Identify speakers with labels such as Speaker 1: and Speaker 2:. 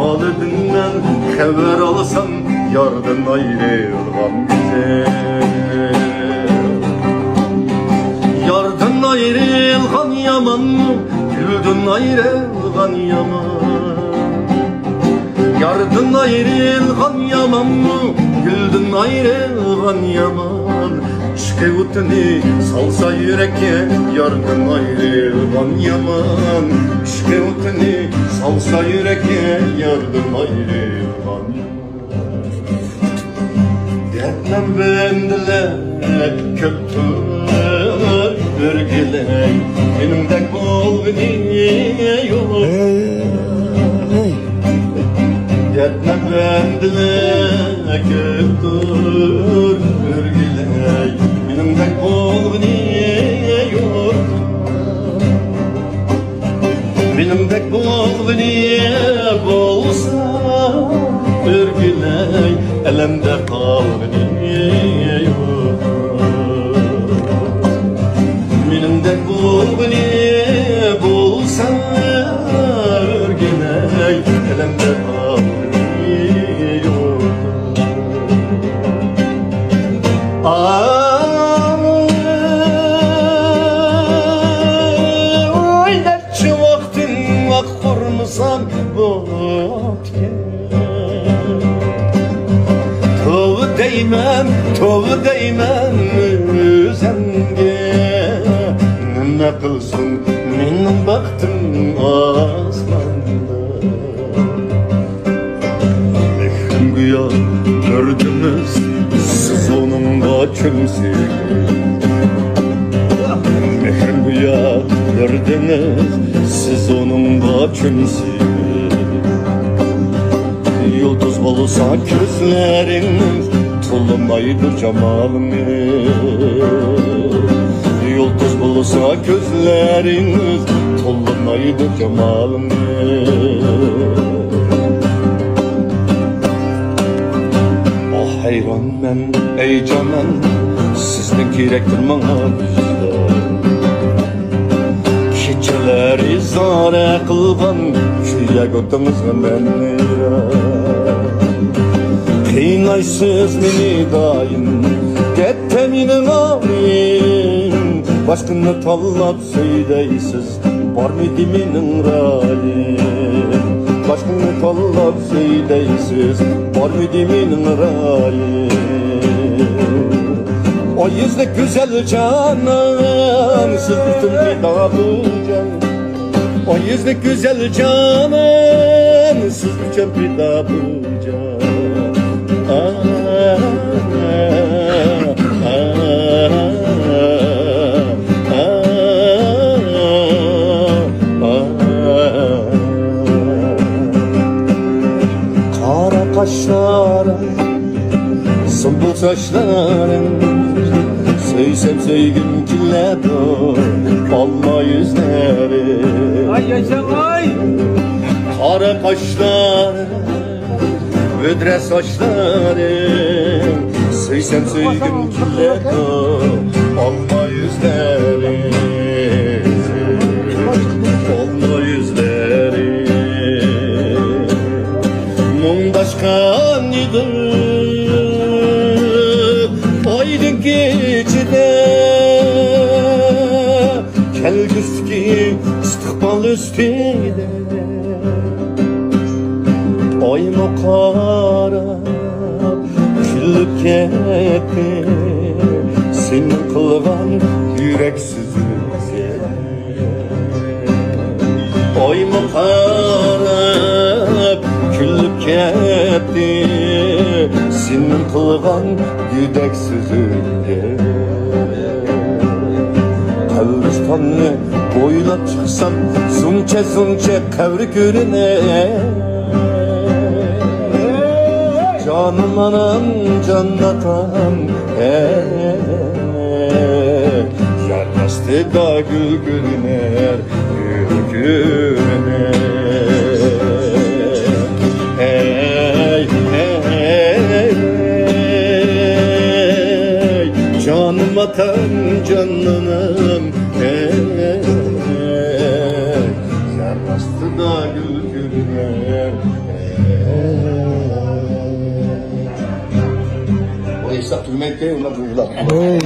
Speaker 1: Alıdından haber alsam yardan ayrılgan güzel. Yardan ayrılgan yaman mı, gülden ayrılgan yaman. Yardan ayrılgan yaman mı, gülden ayrılgan yaman. İşte utuni salsa yürekке yardan ayrılgan yaman. İşte utuni salsa yürekке yardan ayrılgan yaman. Dertlen bendiler köptür örgüley, benimdek bol beni yok. Dertlen bendiler köptür örgüley, benimdek bol beni yok. Benimdek bol beni bolsa örgüley, elimde kal beni yok. Benimdek bol beni bolsa örgüley, elimde kal beni yok. Oynatçı vaktin vak kurmuşsan botke. Toğu değmem özenge. Ne kılsın benim baktım asmanda. Mehrim güya gördünüz siz onunla çömsün. Mehrim güya gördünüz siz onunla çömsün. Yıldız olsa gözleriniz tulamaydı cemalimi. Yıldız olsa gözleriniz tulamaydı cemalimi. Ah hayran ben ey canan, sizden kerektir bana bizden. Keçeleri zare kılgan küye götünüz beni. Kıynaysız meni dayın getteminin ağrın. Başkını tallap söyleysiz var mı diminin rayın. Başkını tallap söyleysiz var mı diminin rayın. O yüzde güzel canan siz bütün hitabı can. O yüzde güzel canan siz bütün hitabı can. Kara kaşların, sümbül saçların, söysem söygüm killedo, alma yüzleri.
Speaker 2: Ay yaşam ay!
Speaker 1: Kara kaşların, ödre saçların, söysem söygüm killedo, alma yüzleri. Alma yüzleri. Mundaşkan idim aydın gecede. Kelgüski istikbal üstüde. Ayma qarab küllüp ketdi senin kılgan yüreksizlikse. Ayma qarab küllüp ketdi senin kılgan yüreksizlikse. Kabristanı boylap çıksam zunce kavri görüne. Canım anam cannatam Yarastı da gül gülüner gül Hey canım atan canlanam Yarastı da gül gülüner. İsa tüymek değil, onlar duygular.
Speaker 3: Ey.